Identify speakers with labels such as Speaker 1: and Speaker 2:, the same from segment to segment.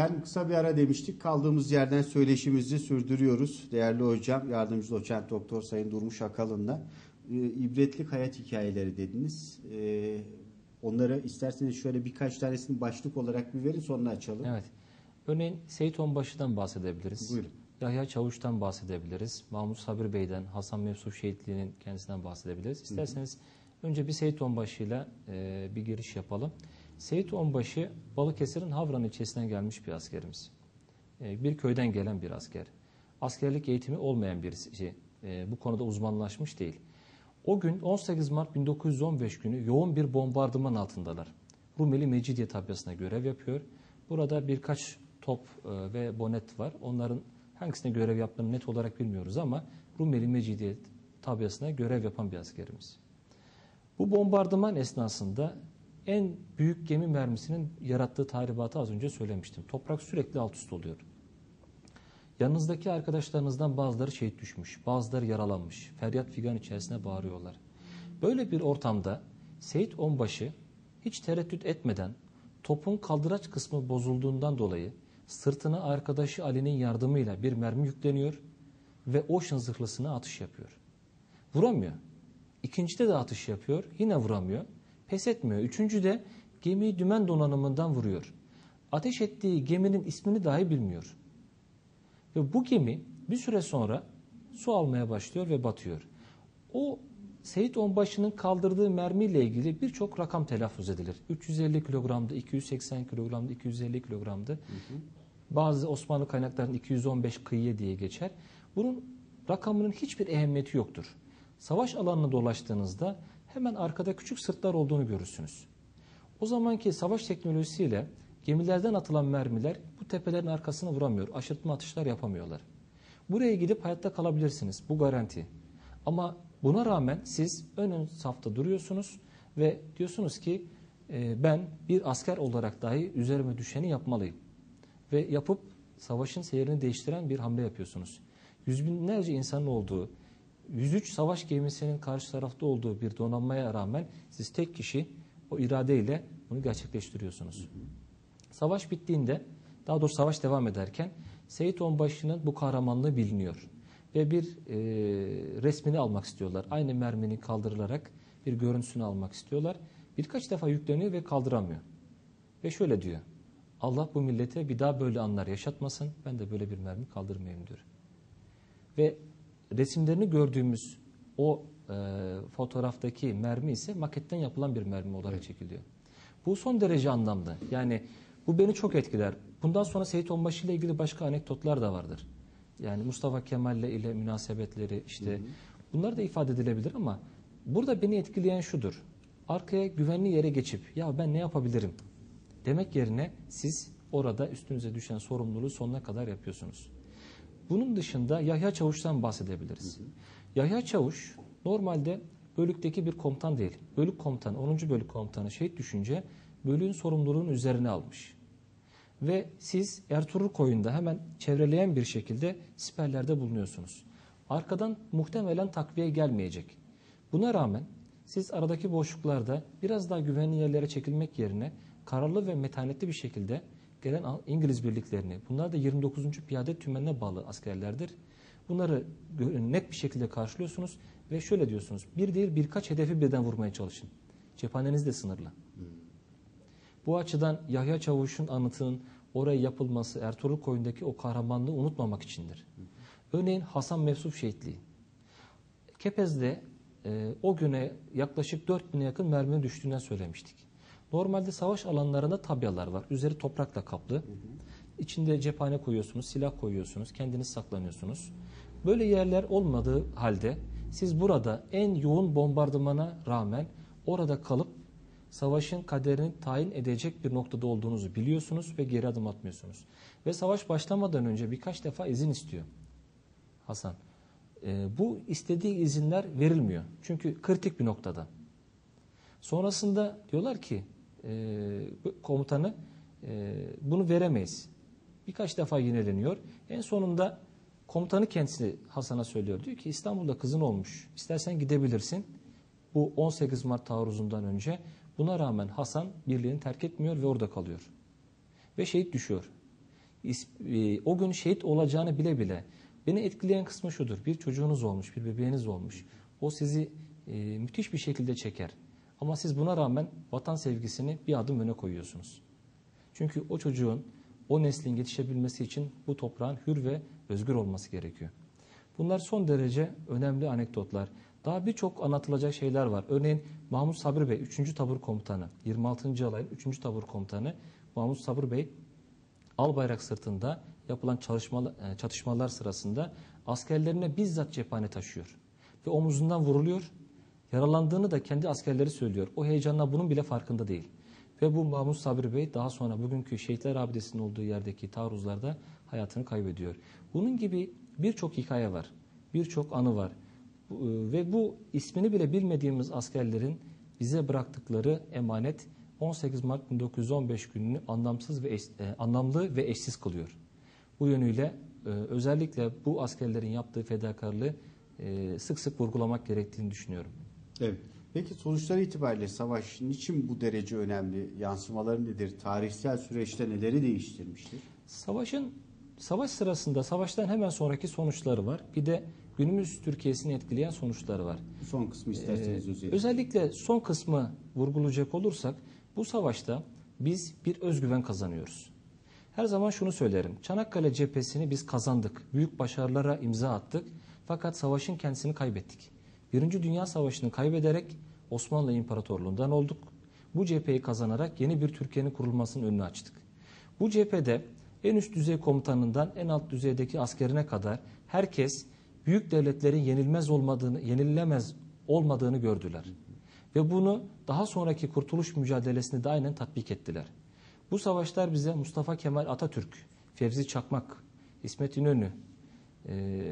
Speaker 1: Efendim kısa bir ara demiştik. Kaldığımız yerden söyleşimizi sürdürüyoruz. Değerli hocam, yardımcı doçent doktor Sayın Durmuş Akalın'la ibretlik hayat hikayeleri dediniz. Onlara isterseniz şöyle birkaç tanesini başlık olarak bir verin, sonra açalım.
Speaker 2: Evet. Örneğin Seyit Onbaşı'dan bahsedebiliriz.
Speaker 1: Buyurun.
Speaker 2: Yahya Çavuş'tan bahsedebiliriz. Mahmut Sabri Bey'den, Hasan Mevsuf Şehitliği'nin kendisinden bahsedebiliriz. İsterseniz önce bir Seyit Onbaşı'yla bir giriş yapalım. Seyit Onbaşı Balıkesir'in Havran ilçesinden gelmiş bir askerimiz. Bir köyden gelen bir asker. Askerlik eğitimi olmayan birisi. Bu konuda uzmanlaşmış değil. O gün 18 Mart 1915 günü yoğun bir bombardıman altındalar. Rumeli Mecidiye tabyasına görev yapıyor. Burada birkaç top ve bonet var. Onların hangisine görev yaptığını net olarak bilmiyoruz ama Rumeli Mecidiye tabyasına görev yapan bir askerimiz. Bu bombardıman esnasında en büyük gemi mermisinin yarattığı tahribatı az önce söylemiştim. Toprak sürekli alt üst oluyor. Yanınızdaki arkadaşlarınızdan bazıları şehit düşmüş, bazıları yaralanmış. Feryat figan içerisine bağırıyorlar. Böyle bir ortamda Seyit Onbaşı hiç tereddüt etmeden topun kaldıraç kısmı bozulduğundan dolayı sırtına arkadaşı Ali'nin yardımıyla bir mermi yükleniyor ve Ocean zırhlısına atış yapıyor. Vuramıyor. İkincide de atış yapıyor, yine vuramıyor. Pes etmiyor. Üçüncüde gemiyi dümen donanımından vuruyor. Ateş ettiği geminin ismini dahi bilmiyor. Ve bu gemi bir süre sonra su almaya başlıyor ve batıyor. O Seyit Onbaşı'nın kaldırdığı mermiyle ilgili birçok rakam telaffuz edilir. 350 kilogramdı, 280 kilogramdı, 250 kilogramdı. Bazı Osmanlı kaynaklarının 215 kıyıya diye geçer. Bunun rakamının hiçbir ehemmiyeti yoktur. Savaş alanına dolaştığınızda hemen arkada küçük sırtlar olduğunu görürsünüz. O zamanki savaş teknolojisiyle gemilerden atılan mermiler bu tepelerin arkasına vuramıyor. Aşırtma atışlar yapamıyorlar. Buraya gidip hayatta kalabilirsiniz. Bu garanti. Ama buna rağmen siz ön safta duruyorsunuz ve diyorsunuz ki ben bir asker olarak dahi üzerime düşeni yapmalıyım. Ve yapıp savaşın seyrini değiştiren bir hamle yapıyorsunuz. Yüz binlerce insanın olduğu, 103 savaş gemisinin karşı tarafta olduğu bir donanmaya rağmen siz tek kişi o iradeyle bunu gerçekleştiriyorsunuz. Savaş bittiğinde, daha doğrusu savaş devam ederken Seyit Onbaşı'nın bu kahramanlığı biliniyor. Ve bir resmini almak istiyorlar. Aynı merminin kaldırılarak bir görüntüsünü almak istiyorlar. Birkaç defa yükleniyor ve kaldıramıyor. Ve şöyle diyor. Allah bu millete bir daha böyle anlar yaşatmasın. Ben de böyle bir mermi kaldırmayayım diyor. Ve resimlerini gördüğümüz o fotoğraftaki mermi ise maketten yapılan bir mermi olarak çekiliyor. Bu son derece anlamlı. Yani bu beni çok etkiler. Bundan sonra Seyit Onbaşı ile ilgili başka anekdotlar da vardır. Yani Mustafa Kemal ile münasebetleri işte bunlar da ifade edilebilir ama burada beni etkileyen şudur. Arkaya güvenli yere geçip ya ben ne yapabilirim demek yerine siz orada üstünüze düşen sorumluluğu sonuna kadar yapıyorsunuz. Bunun dışında Yahya Çavuş'tan bahsedebiliriz. Yahya Çavuş normalde bölükteki bir komutan değil. Bölük komutanı, 10. bölük komutanı şehit düşünce bölüğün sorumluluğunu üzerine almış. Ve siz Ertuğrul Koyun'da hemen çevreleyen bir şekilde siperlerde bulunuyorsunuz. Arkadan muhtemelen takviye gelmeyecek. Buna rağmen siz aradaki boşluklarda biraz daha güvenli yerlere çekilmek yerine kararlı ve metanetli bir şekilde gelen İngiliz birliklerini, bunlar da 29. Piyade Tümenine bağlı askerlerdir. Bunları net bir şekilde karşılıyorsunuz ve şöyle diyorsunuz. Bir değil birkaç hedefi birden vurmaya çalışın. Cephaneniz de sınırlı. Bu açıdan Yahya Çavuş'un anıtının oraya yapılması Ertuğrul Koyun'daki o kahramanlığı unutmamak içindir. Örneğin Hasan Mevsuf Şehitliği. Kepez'de o güne yaklaşık 4000'e yakın merminin düştüğünden söylemiştik. Normalde savaş alanlarında tabyalar var. Üzeri toprakla kaplı. İçinde cephane koyuyorsunuz, silah koyuyorsunuz, kendiniz saklanıyorsunuz. Böyle yerler olmadığı halde siz burada en yoğun bombardımana rağmen orada kalıp savaşın kaderini tayin edecek bir noktada olduğunuzu biliyorsunuz ve geri adım atmıyorsunuz. Ve savaş başlamadan önce birkaç defa izin istiyor Hasan. Bu istediği izinler verilmiyor. Çünkü kritik bir noktada. Sonrasında diyorlar ki komutanı bunu veremeyiz. Birkaç defa yineleniyor. En sonunda komutanı kendisi Hasan'a söylüyor. Diyor ki İstanbul'da kızın olmuş. İstersen gidebilirsin. Bu 18 Mart taarruzundan önce. Buna rağmen Hasan birliğini terk etmiyor ve orada kalıyor. Ve şehit düşüyor. O gün şehit olacağını bile bile beni etkileyen kısmı şudur. Bir çocuğunuz olmuş, bir bebeğiniz olmuş. O sizi müthiş bir şekilde çeker. Ama siz buna rağmen vatan sevgisini bir adım öne koyuyorsunuz. Çünkü o çocuğun, o neslin yetişebilmesi için bu toprağın hür ve özgür olması gerekiyor. Bunlar son derece önemli anekdotlar. Daha birçok anlatılacak şeyler var. Örneğin Mahmut Sabri Bey, 3. Tabur Komutanı, 26. Alay'ın 3. Tabur Komutanı Mahmut Sabri Bey, Albayrak sırtında yapılan çatışmalar sırasında askerlerine bizzat cephane taşıyor. Ve omuzundan vuruluyor. Yaralandığını da kendi askerleri söylüyor. O heyecanla bunun bile farkında değil. Ve bu Mahmut Sabri Bey daha sonra bugünkü Şehitler Abidesi'nin olduğu yerdeki taarruzlarda hayatını kaybediyor. Bunun gibi birçok hikaye var. Birçok anı var. Ve bu ismini bile bilmediğimiz askerlerin bize bıraktıkları emanet 18 Mart 1915 gününü anlamlı ve eşsiz kılıyor. Bu yönüyle özellikle bu askerlerin yaptığı fedakarlığı sık sık vurgulamak gerektiğini düşünüyorum.
Speaker 1: Evet. Peki sonuçları itibariyle savaş niçin bu derece önemli? Yansımaları nedir? Tarihsel süreçte neleri değiştirmiştir?
Speaker 2: Savaş sırasında savaştan hemen sonraki sonuçları var. Bir de günümüz Türkiye'sini etkileyen sonuçları var.
Speaker 1: Son kısmı isterseniz özellikle.
Speaker 2: Özellikle son kısmı vurgulayacak olursak bu savaşta biz bir özgüven kazanıyoruz. Her zaman şunu söylerim. Çanakkale cephesini biz kazandık. Büyük başarılara imza attık. Fakat savaşın kendisini kaybettik. Birinci Dünya Savaşı'nı kaybederek Osmanlı İmparatorluğundan olduk. Bu cepheyi kazanarak yeni bir Türkiye'nin kurulmasının önünü açtık. Bu cephede en üst düzey komutanından en alt düzeydeki askerine kadar herkes büyük devletlerin yenilemez olmadığını gördüler. Ve bunu daha sonraki kurtuluş mücadelesinde de aynen tatbik ettiler. Bu savaşlar bize Mustafa Kemal Atatürk, Fevzi Çakmak, İsmet İnönü,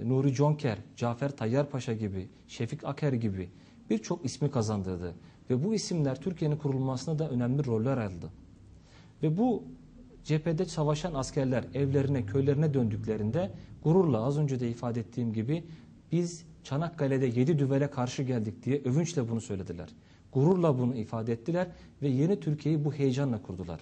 Speaker 2: Nuri Conker, Cafer Tayyar Paşa gibi, Şefik Aker gibi birçok ismi kazandırdı. Ve bu isimler Türkiye'nin kurulmasına da önemli roller aldı. Ve bu cephede savaşan askerler evlerine, köylerine döndüklerinde gururla az önce de ifade ettiğim gibi biz Çanakkale'de 7 düvele karşı geldik diye övünçle bunu söylediler. Gururla bunu ifade ettiler ve yeni Türkiye'yi bu heyecanla kurdular.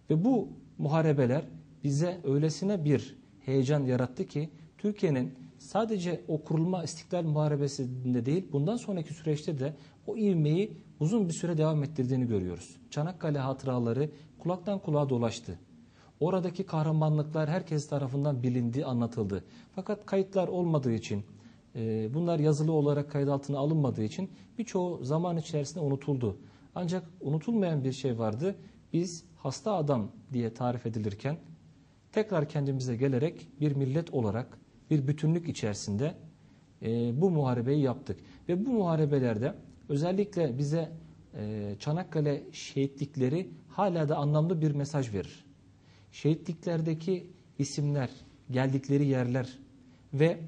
Speaker 2: Ve bu muharebeler bize öylesine bir heyecan yarattı ki Türkiye'nin sadece o kurulma İstiklal Muharebesi'nde değil bundan sonraki süreçte de o ivmeyi uzun bir süre devam ettirdiğini görüyoruz. Çanakkale hatıraları kulaktan kulağa dolaştı. Oradaki kahramanlıklar herkes tarafından bilindi, anlatıldı. Fakat kayıtlar olmadığı için, bunlar yazılı olarak kayıt altına alınmadığı için birçoğu zaman içerisinde unutuldu. Ancak unutulmayan bir şey vardı. Biz hasta adam diye tarif edilirken tekrar kendimize gelerek bir millet olarak bir bütünlük içerisinde bu muharebeyi yaptık. Ve bu muharebelerde özellikle bize Çanakkale şehitlikleri hala da anlamlı bir mesaj verir. Şehitliklerdeki isimler, geldikleri yerler ve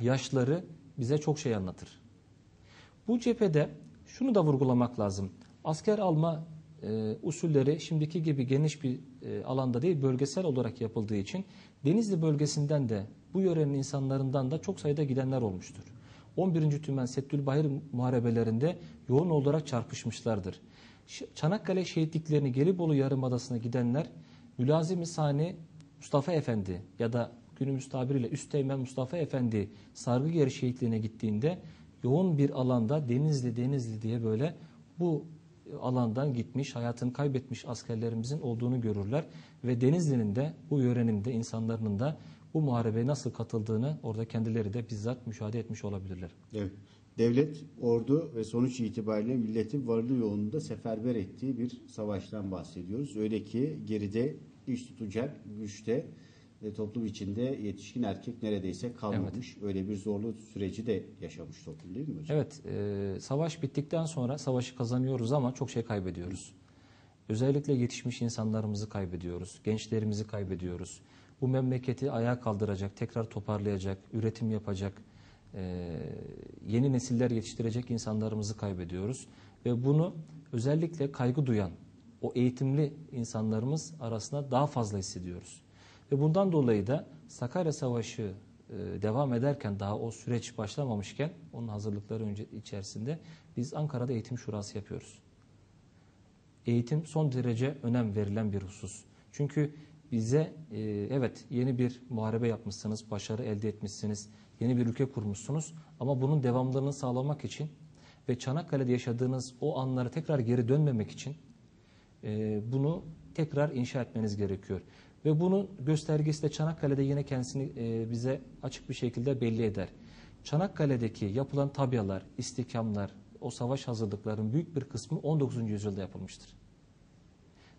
Speaker 2: yaşları bize çok şey anlatır. Bu cephede şunu da vurgulamak lazım. Asker alma usulleri şimdiki gibi geniş bir alanda değil, bölgesel olarak yapıldığı için Denizli bölgesinden de bu yörenin insanlarından da çok sayıda gidenler olmuştur. 11. Tümen Settülbahir muharebelerinde yoğun olarak çarpışmışlardır. Çanakkale şehitliklerini Gelibolu Yarımadası'na gidenler Mülazim-i Sani Mustafa Efendi ya da günümüz tabiriyle Üsteğmen Mustafa Efendi Sargıgeri şehitliğine gittiğinde yoğun bir alanda Denizli diye böyle bu alandan gitmiş, hayatını kaybetmiş askerlerimizin olduğunu görürler. Ve Denizli'nin de bu yörenin de insanların da bu muharebeye nasıl katıldığını orada kendileri de bizzat müşahede etmiş olabilirler.
Speaker 1: Evet. Devlet, ordu ve sonuç itibariyle milletin varlığı yolunda seferber ettiği bir savaştan bahsediyoruz. Öyle ki geride iş tutacak güçte toplum içinde yetişkin erkek neredeyse kalmamış. Evet. Öyle bir zorlu süreci de yaşamış toplum değil mi hocam?
Speaker 2: Evet. Savaş bittikten sonra savaşı kazanıyoruz ama çok şey kaybediyoruz. Özellikle yetişmiş insanlarımızı kaybediyoruz. Gençlerimizi kaybediyoruz. Bu memleketi ayağa kaldıracak, tekrar toparlayacak, üretim yapacak, yeni nesiller yetiştirecek insanlarımızı kaybediyoruz. Ve bunu özellikle kaygı duyan, o eğitimli insanlarımız arasında daha fazla hissediyoruz. Ve bundan dolayı da Sakarya Savaşı devam ederken daha o süreç başlamamışken onun hazırlıkları içerisinde biz Ankara'da eğitim şurası yapıyoruz. Eğitim son derece önem verilen bir husus. Çünkü bize evet yeni bir muharebe yapmışsınız, başarı elde etmişsiniz, yeni bir ülke kurmuşsunuz ama bunun devamlılığını sağlamak için ve Çanakkale'de yaşadığınız o anlara tekrar geri dönmemek için bunu tekrar inşa etmeniz gerekiyor. Ve bunun göstergesi de Çanakkale'de yine kendisini bize açık bir şekilde belli eder. Çanakkale'deki yapılan tabyalar, istihkamlar, o savaş hazırlıklarının büyük bir kısmı 19. yüzyılda yapılmıştır.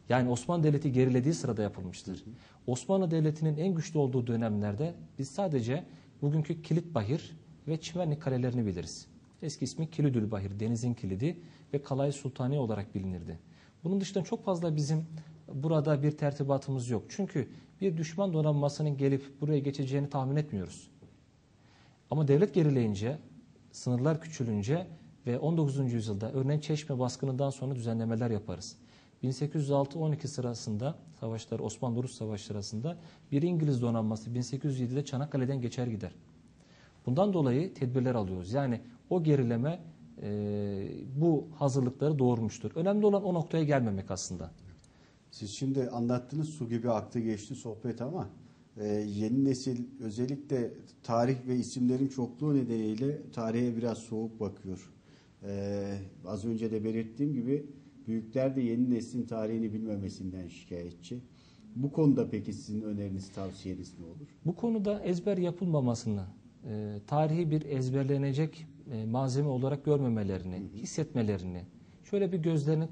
Speaker 2: Yani Osmanlı Devleti gerilediği sırada yapılmıştır. Osmanlı Devleti'nin en güçlü olduğu dönemlerde biz sadece bugünkü Kilitbahir ve Çimenlik kalelerini biliriz. Eski ismi Kilidülbahir, denizin kilidi ve Kalay Sultaniye olarak bilinirdi. Bunun dışında çok fazla bizim burada bir tertibatımız yok. Çünkü bir düşman donanmasının gelip buraya geçeceğini tahmin etmiyoruz. Ama devlet gerileyince, sınırlar küçülünce ve 19. yüzyılda örneğin Çeşme baskınından sonra düzenlemeler yaparız. 1806-12 sırasında savaşlar, Osmanlı-Rus Savaşı sırasında bir İngiliz donanması 1807'de Çanakkale'den geçer gider. Bundan dolayı tedbirler alıyoruz. Yani o gerileme bu hazırlıkları doğurmuştur. Önemli olan o noktaya gelmemek aslında.
Speaker 1: Siz şimdi anlattığınız su gibi aktı geçti sohbet ama yeni nesil özellikle tarih ve isimlerin çokluğu nedeniyle tarihe biraz soğuk bakıyor. Az önce de belirttiğim gibi büyükler de yeni neslin tarihini bilmemesinden şikayetçi. Bu konuda peki sizin öneriniz, tavsiyeniz ne olur?
Speaker 2: Bu konuda ezber yapılmamasını, tarihi bir ezberlenecek malzeme olarak görmemelerini, hissetmelerini, şöyle bir gözlerini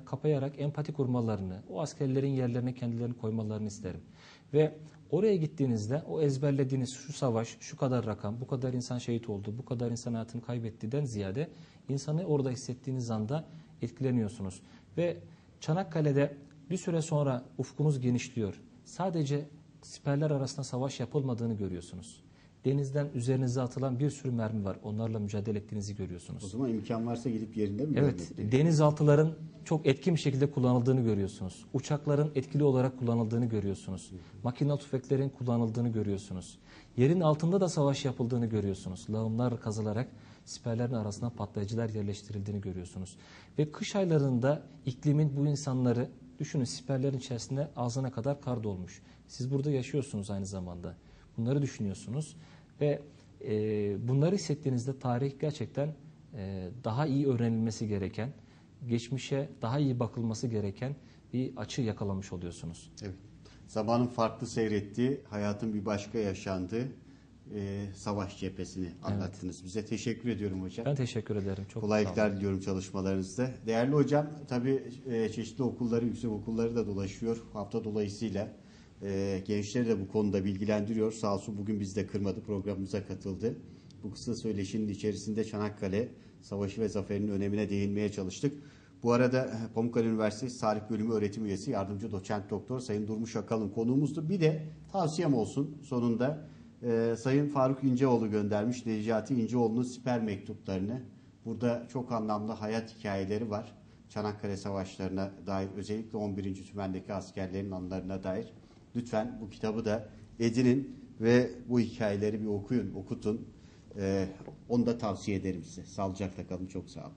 Speaker 2: kapayarak empati kurmalarını, o askerlerin yerlerine kendilerini koymalarını isterim. Ve oraya gittiğinizde o ezberlediğiniz şu savaş, şu kadar rakam, bu kadar insan şehit oldu, bu kadar insan hayatını kaybettiğinden ziyade insanı orada hissettiğiniz anda etkileniyorsunuz. Ve Çanakkale'de bir süre sonra ufkunuz genişliyor. Sadece siperler arasında savaş yapılmadığını görüyorsunuz. Denizden üzerinize atılan bir sürü mermi var. Onlarla mücadele ettiğinizi görüyorsunuz.
Speaker 1: O zaman imkan varsa gidip yerinde mi
Speaker 2: Evet,
Speaker 1: görmek?
Speaker 2: denizaltıların çok etkin bir şekilde kullanıldığını görüyorsunuz. Uçakların etkili olarak kullanıldığını görüyorsunuz. Makinalı tüfeklerin kullanıldığını görüyorsunuz. Yerin altında da savaş yapıldığını görüyorsunuz. Lağımlar kazılarak siperlerin arasına patlayıcılar yerleştirildiğini görüyorsunuz. Ve kış aylarında iklimin bu insanları, düşünün, siperlerin içerisinde ağzına kadar kar dolmuş. Siz burada yaşıyorsunuz aynı zamanda. Bunları düşünüyorsunuz ve bunları hissettiğinizde tarih gerçekten daha iyi öğrenilmesi gereken, geçmişe daha iyi bakılması gereken bir açı yakalamış oluyorsunuz.
Speaker 1: Evet. Zamanın farklı seyrettiği, hayatın bir başka yaşandığı savaş cephesini anlattınız. Bize teşekkür ediyorum hocam.
Speaker 2: Ben teşekkür ederim. Çok
Speaker 1: Kolaylıklar diliyorum çalışmalarınızda. Değerli hocam, tabii çeşitli okulları, yüksek okulları da dolaşıyor. Hafta dolayısıyla gençleri de bu konuda bilgilendiriyor. Sağ olsun bugün bizi de kırmadı, programımıza katıldı. Bu kısa söyleşinin içerisinde Çanakkale Savaşı ve Zaferi'nin önemine değinmeye çalıştık. Bu arada Pamukkale Üniversitesi Tarih Bölümü öğretim üyesi yardımcı doçent doktor Sayın Durmuş Akalın konuğumuzdu. Bir de tavsiyem olsun sonunda Sayın Faruk İnceoğlu göndermiş Necati İnceoğlu'nun siper mektuplarını. Burada çok anlamlı hayat hikayeleri var. Çanakkale Savaşları'na dair, özellikle 11. Tümen'deki askerlerin anılarına dair. Lütfen bu kitabı da edinin ve bu hikayeleri bir okuyun, okutun. Onu da tavsiye ederim size. Sağlıcakla kalın, çok sağ olun.